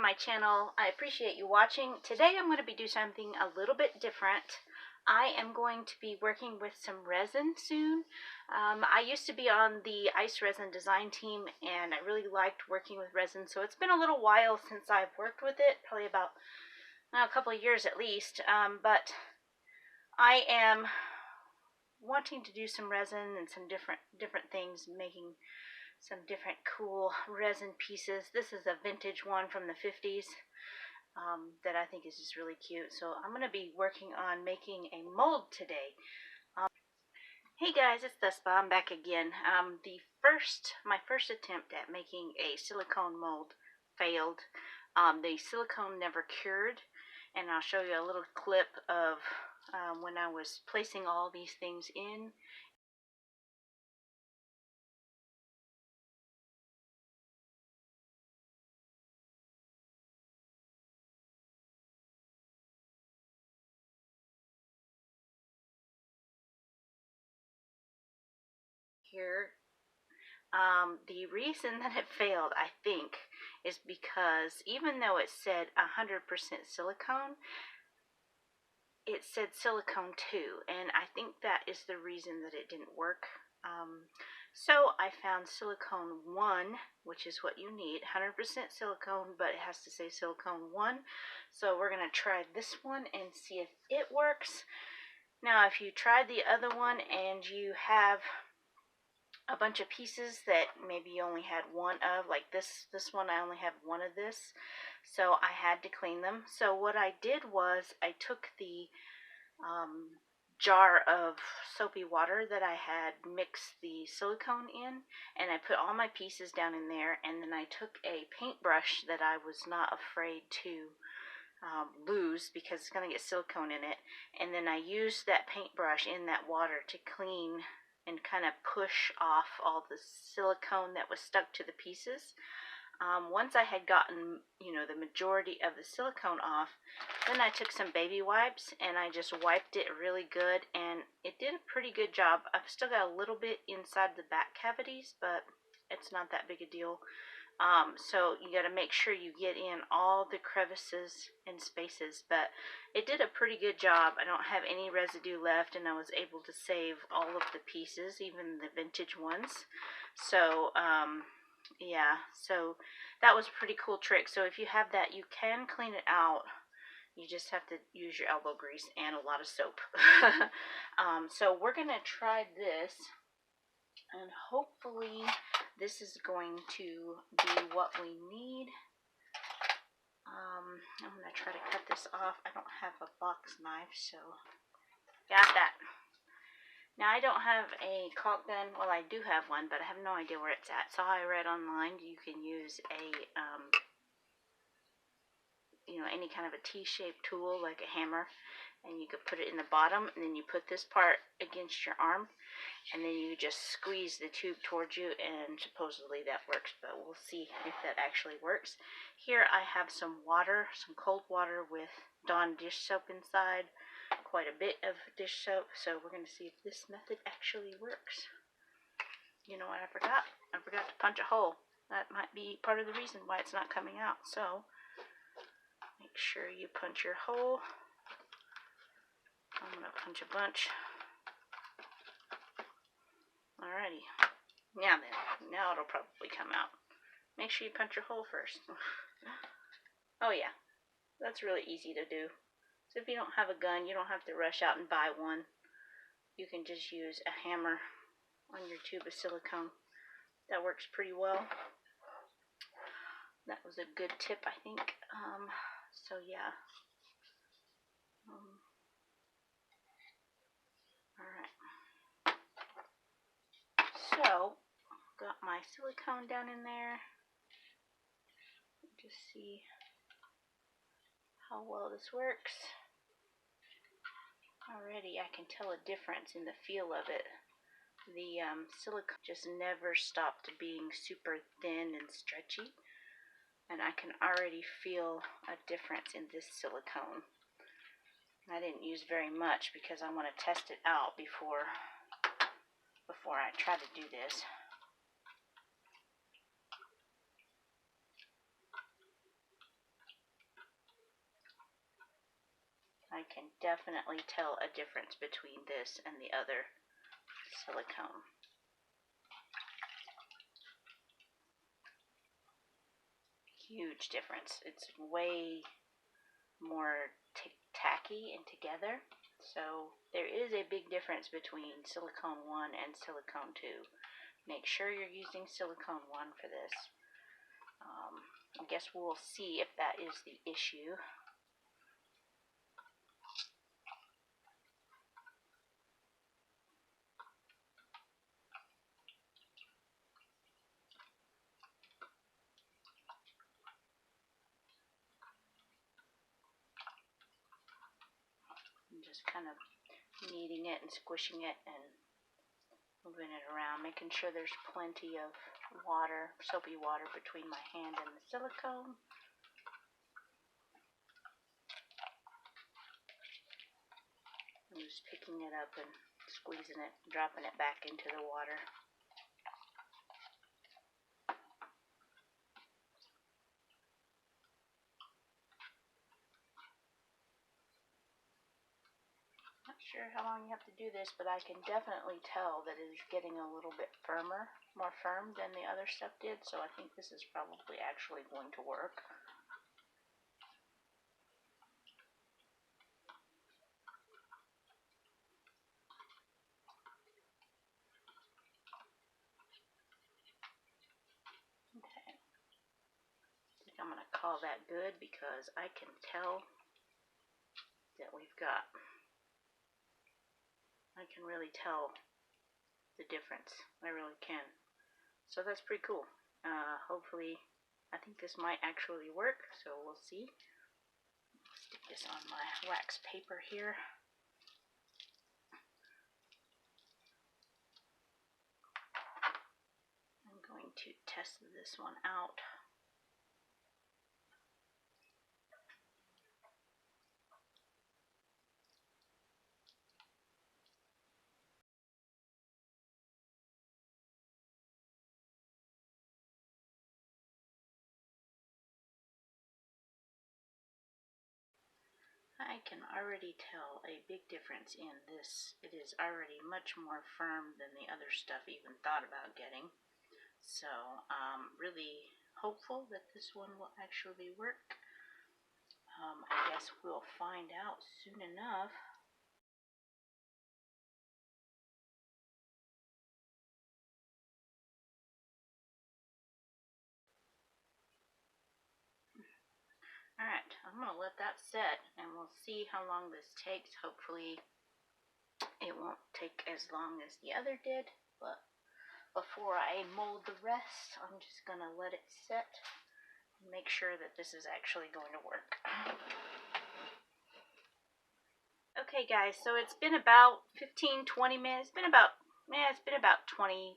my channel. I appreciate you watching. Today I'm going to be doing something a little bit different. I am going to be working with some resin soon. I used to be on the ice resin design team and I really liked working with resin, so it's been a little while since I've worked with it, probably about a couple of years at least, but I am wanting to do some resin and some different things, making some different cool resin pieces. This is a vintage one from the 50s that I think is just really cute. So I'm going to be working on making a mold today. Hey guys, it's Thespa. I'm back again. My first attempt at making a silicone mold failed. The silicone never cured, and I'll show you a little clip of when I was placing all these things in. Here, the reason that it failed, I think, is because even though it said 100% silicone, it said silicone too, and I think that is the reason that it didn't work. So I found silicone 1, which is what you need, 100% silicone, but it has to say silicone 1. So we're going to try this one and see if it works. Now, if you tried the other one and you have a bunch of pieces that maybe you only had one of, like this one, I only have one of this, so I had to clean them. So what I did was I took the jar of soapy water that I had mixed the silicone in, and I put all my pieces down in there, and then I took a paintbrush that I was not afraid to lose because it's going to get silicone in it, and then I used that paintbrush in that water to clean and kind of push off all the silicone that was stuck to the pieces. Once I had gotten, the majority of the silicone off, then I took some baby wipes and I just wiped it really good, and it did a pretty good job. I've still got a little bit inside the back cavities, but it's not that big a deal. So you got to make sure you get in all the crevices and spaces, but it did a pretty good job. I don't have any residue left, and I was able to save all of the pieces, even the vintage ones. So yeah, so that was a pretty cool trick. So if you have that, you can clean it out. You just have to use your elbow grease and a lot of soap. So we're gonna try this, and hopefully this is going to be what we need. I'm going to try to cut this off. I don't have a box knife, so got that. Now, I don't have a caulk gun. Well, I do have one, but I have no idea where it's at. So I read online you can use a, any kind of a T-shaped tool like a hammer, and you could put it in the bottom, and then you put this part against your arm, and then you just squeeze the tube towards you, and supposedly that works, but we'll see if that actually works. Here I have some water, some cold water with Dawn dish soap inside, quite a bit of dish soap, so we're going to see if this method actually works. You know what I forgot? I forgot to punch a hole. That might be part of the reason why it's not coming out, so make sure you punch your hole. I'm going to punch a bunch. Alrighty. Now then, now it'll probably come out. Make sure you punch your hole first. Oh yeah, that's really easy to do. So if you don't have a gun, you don't have to rush out and buy one. You can just use a hammer on your tube of silicone. That works pretty well. That was a good tip, I think. So yeah. Alright. So, got my silicone down in there. Just see how well this works. Already I can tell a difference in the feel of it. The silicone just never stopped being super thin and stretchy, and I can already feel a difference in this silicone. I didn't use very much because I want to test it out before I try to do this. I can definitely tell a difference between this and the other silicone. Huge difference. It's way more tacky and together. So there is a big difference between silicone 1 and silicone 2. Make sure you're using silicone 1 for this. I guess we'll see if that is the issue. I'm just kind of kneading it and squishing it and moving it around, making sure there's plenty of water, soapy water, between my hand and the silicone. I'm just picking it up and squeezing it, dropping it back into the water. Not sure how long you have to do this, but I can definitely tell that it is getting a little bit firmer, more firm than the other stuff did, so I think this is probably actually going to work. Okay. I think I'm going to call that good because I can tell that we've got, I can really tell the difference. I really can. So that's pretty cool. Hopefully, I think this might actually work, so we'll see. Stick this on my wax paper here. I'm going to test this one out. I can already tell a big difference in this. It is already much more firm than the other stuff I even thought about getting. So I'm really hopeful that this one will actually work. I guess we'll find out soon enough. Alright, I'm going to let that set and we'll see how long this takes. Hopefully it won't take as long as the other did, but before I mold the rest, I'm just going to let it set and make sure that this is actually going to work. Okay guys, so it's been about 15-20 minutes. It's been about 20-25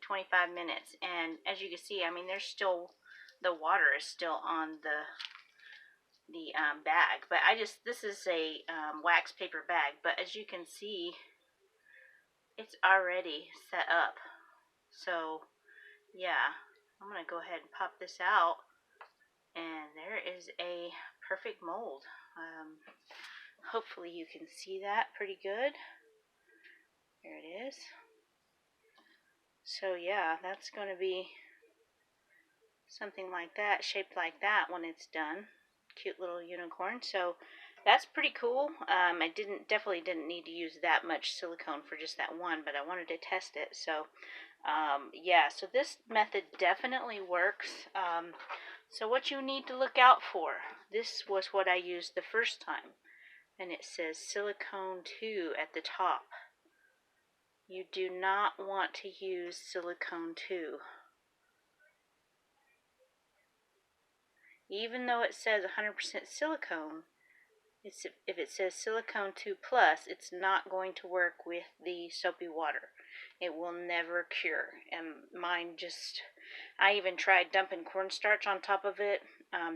minutes, and as you can see, I mean, there's still, the water is still on the bag, but this is a wax paper bag, but as you can see, it's already set up. So yeah, I'm gonna go ahead and pop this out, and there is a perfect mold. Hopefully you can see that pretty good. There it is. So yeah, that's going to be something like that, shaped like that when it's done. Cute little unicorn. So that's pretty cool. I definitely didn't need to use that much silicone for just that one, but I wanted to test it. So yeah, so this method definitely works. So what you need to look out for, this was what I used the first time, and it says silicone 2 at the top. You do not want to use silicone 2. Even though it says 100% silicone, if it says silicone 2 plus, it's not going to work with the soapy water. It will never cure. And mine just, I even tried dumping cornstarch on top of it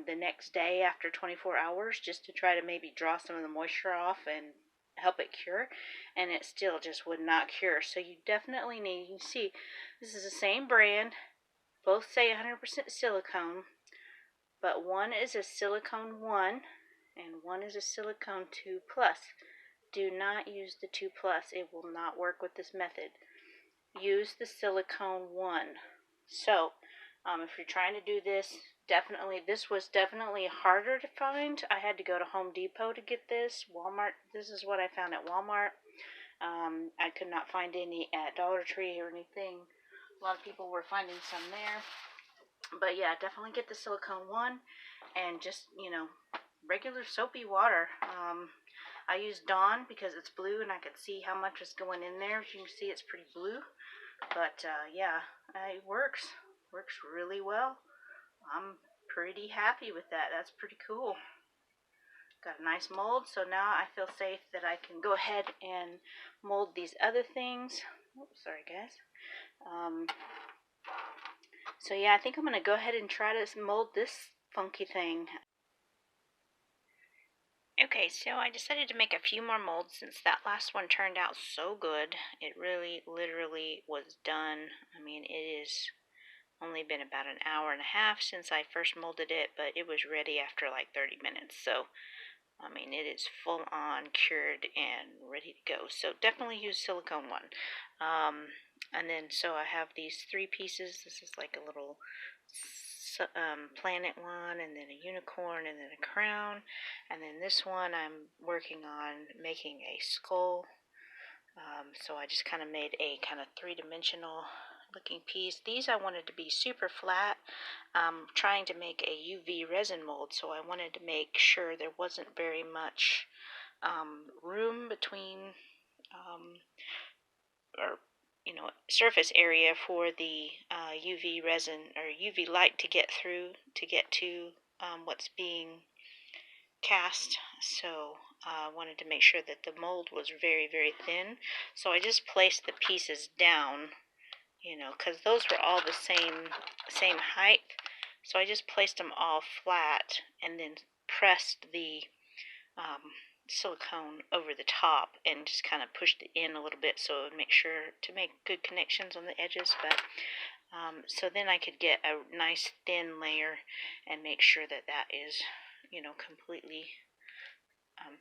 the next day after 24 hours just to try to maybe draw some of the moisture off and help it cure, and it still just would not cure. So you definitely need, you can see this is the same brand, both say 100% silicone, but one is a silicone 1 and one is a silicone 2 plus. do not use the 2 Plus. It will not work with this method. Use the Silicone 1. So, if you're trying to do this, this was definitely harder to find. I had to go to Home Depot to get this. Walmart, this is what I found at Walmart. I could not find any at Dollar Tree or anything. A lot of people were finding some there. But yeah, definitely get the Silicone 1 and just, regular soapy water. I used Dawn because it's blue and I could see how much is going in there. As you can see, it's pretty blue. But yeah, it works. Works really well. I'm pretty happy with that. That's pretty cool. Got a nice mold, so now I feel safe that I can go ahead and mold these other things. Oops, sorry guys. So yeah, I think I'm going to go ahead and try to mold this funky thing. Okay, so I decided to make a few more molds since that last one turned out so good. It really, literally was done. I mean, it is only been about an hour and a half since I first molded it, but it was ready after like 30 minutes. So, I mean, it is full on cured and ready to go. So definitely use Silicone 1. And then, so I have these 3 pieces. This is like a little planet one, and then a unicorn, and then a crown. And then this one I'm working on making a skull. So I just kind of made a kind of 3-dimensional looking piece. These I wanted to be super flat. Trying to make a UV resin mold, so I wanted to make sure there wasn't very much room between or surface area for the UV resin or UV light to get through to get to what's being cast. So I wanted to make sure that the mold was very, very thin. So I just placed the pieces down, because those were all the same height. So I just placed them all flat and then pressed the silicone over the top and just kind of pushed it in a little bit so it would make sure to make good connections on the edges. But so then I could get a nice thin layer and make sure that that is completely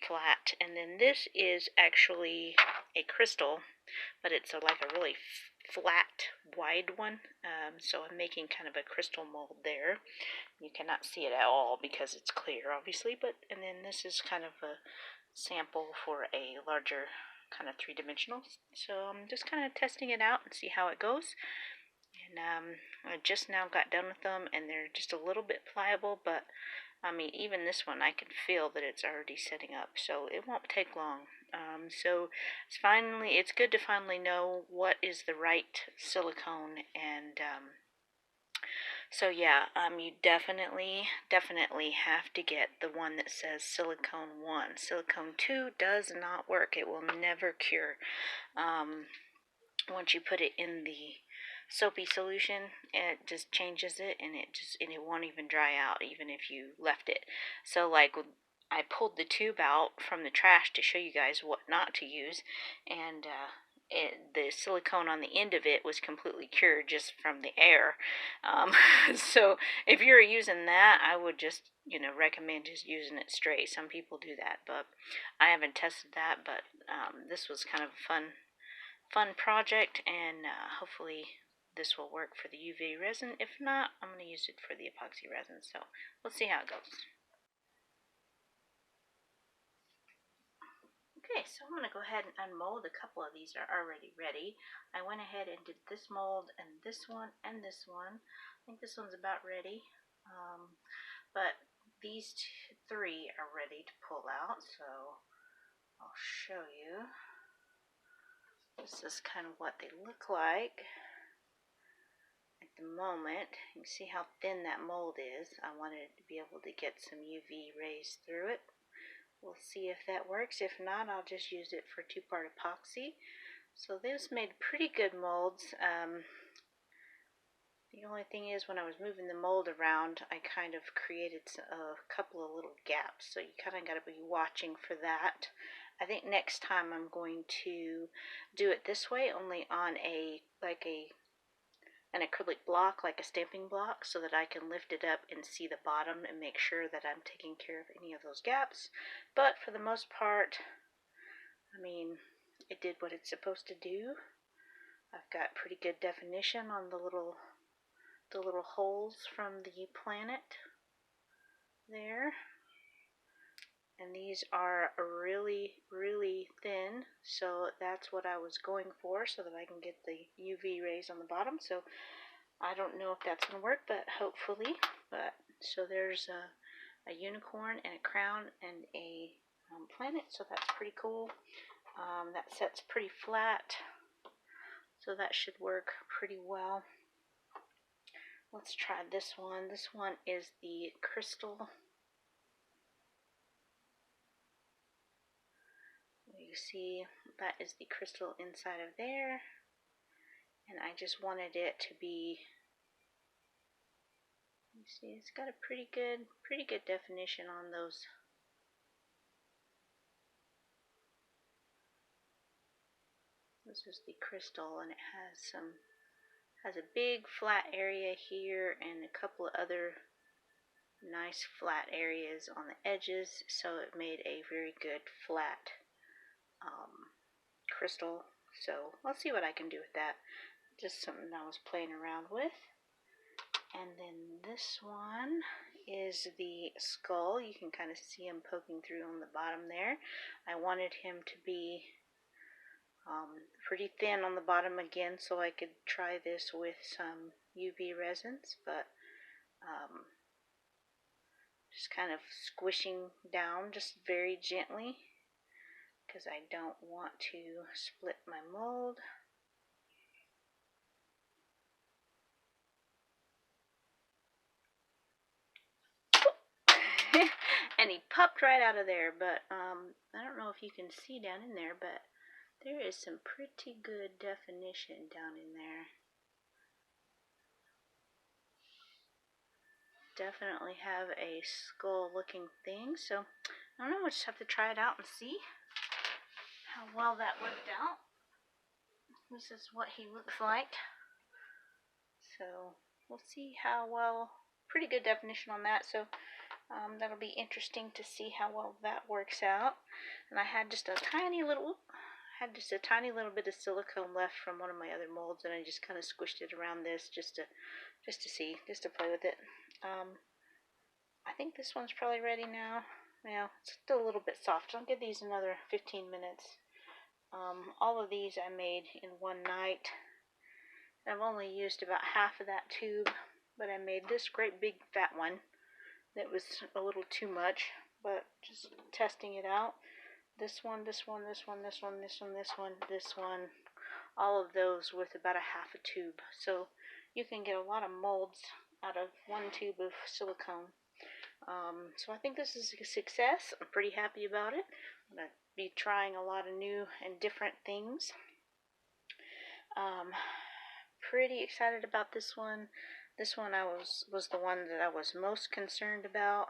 flat. And then this is actually a crystal, but it's like a really flat, wide one. So I'm making kind of a crystal mold there. You cannot see it at all because it's clear, obviously. And then this is kind of a sample for a larger kind of 3-dimensional. So I'm just kind of testing it out and see how it goes. And I just now got done with them, and they're just a little bit pliable, but I mean, even this one, I can feel that it's already setting up, so it won't take long. So it's good to finally know what is the right silicone, and so yeah, you definitely have to get the one that says Silicone 1. Silicone 2 does not work. It will never cure. Once you put it in the soapy solution, it just changes it, and it won't even dry out even if you left it. So like I pulled the tube out from the trash to show you guys what not to use, and the silicone on the end of it was completely cured just from the air. So if you're using that, I would just recommend just using it straight. Some people do that, but I haven't tested that. But this was kind of a fun project, and hopefully this will work for the UV resin. If not, I'm going to use it for the epoxy resin. So we'll see how it goes. Okay, so I'm going to go ahead and unmold. A couple of these are already ready. I went ahead and did this mold and this one and this one. I think this one's about ready. But these 3 are ready to pull out, so I'll show you. This is kind of what they look like at the moment. You can see how thin that mold is. I wanted to be able to get some UV rays through it. We'll see if that works. If not, I'll just use it for 2-part epoxy. So this made pretty good molds. The only thing is, when I was moving the mold around, I kind of created a couple of little gaps. So you kind of got to be watching for that. I think next time I'm going to do it this way, only on an acrylic block, like a stamping block, so that I can lift it up and see the bottom and make sure that I'm taking care of any of those gaps. But for the most part, I mean, it did what it's supposed to do. I've got pretty good definition on the little holes from the planet there. And these are really, really thin, so that's what I was going for, so that I can get the UV rays on the bottom. So I don't know if that's going to work, but hopefully. But so there's a unicorn and a crown and a planet, so that's pretty cool. That sets pretty flat, so that should work pretty well. Let's try this one. This one is the crystal. You see, that is the crystal inside of there. And I just wanted it to be, you see, it's got a pretty good definition on those. This is the crystal, and it has a big flat area here and a couple of other nice flat areas on the edges, so it made a very good flat crystal. So let's see what I can do with that. Just something I was playing around with. And then this one is the skull. You can kind of see him poking through on the bottom there. I wanted him to be pretty thin on the bottom again, so I could try this with some UV resins, but just kind of squishing down just very gently, because I don't want to split my mold. And he popped right out of there, but I don't know if you can see down in there, but there is some pretty good definition down in there. Definitely have a skull looking thing, so I don't know, we'll just have to try it out and see how well that worked out. This is what he looks like. So we'll see how well, pretty good definition on that, so that'll be interesting to see how well that works out. And I had just a tiny little bit of silicone left from one of my other molds, and I just kind of squished it around this just to play with it. I think this one's probably ready now. Well, it's still a little bit soft. I'll give these another 15 minutes. All of these I made in one night. I've only used about half of that tube, but I made this great big fat one that was a little too much, but just testing it out. This one, this one, this one, this one, this one, this one, this one, all of those with about a half a tube. So you can get a lot of molds out of one tube of silicone. So I think this is a success. I'm pretty happy about it. I'm going to be trying a lot of new and different things. Pretty excited about this one. This one was the one that I was most concerned about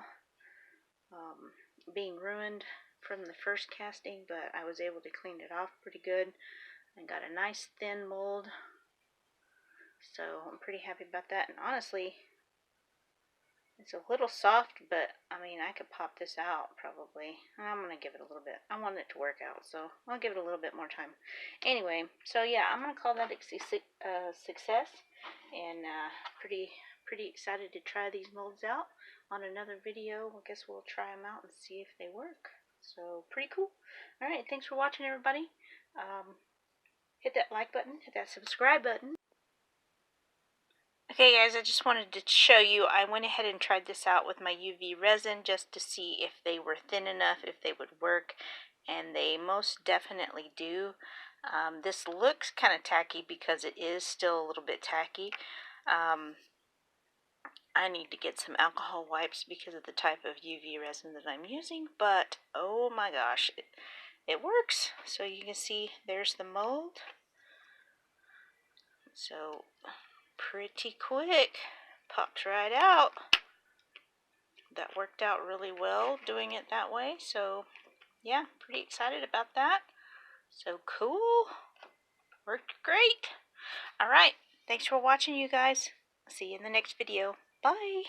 being ruined from the first casting, but I was able to clean it off pretty good and got a nice thin mold. So I'm pretty happy about that. And honestly, it's a little soft, but I mean, I could pop this out probably. I'm going to give it a little bit. I want it to work out, so I'll give it a little bit more time. Anyway, so yeah, I'm going to call that a success, and pretty excited to try these molds out. On another video, I guess we'll try them out and see if they work. So pretty cool. Alright, thanks for watching, everybody. Hit that like button, hit that subscribe button. Okay guys, I just wanted to show you, I went ahead and tried this out with my UV resin just to see if they were thin enough, if they would work, and they most definitely do. This looks kind of tacky because it is still a little bit tacky. I need to get some alcohol wipes because of the type of UV resin that I'm using, but oh my gosh, it works. So you can see there's the mold. So pretty quick, popped right out. That worked out really well doing it that way, so yeah, pretty excited about that. So cool, worked great. Alright, thanks for watching, you guys. See you in the next video. Bye.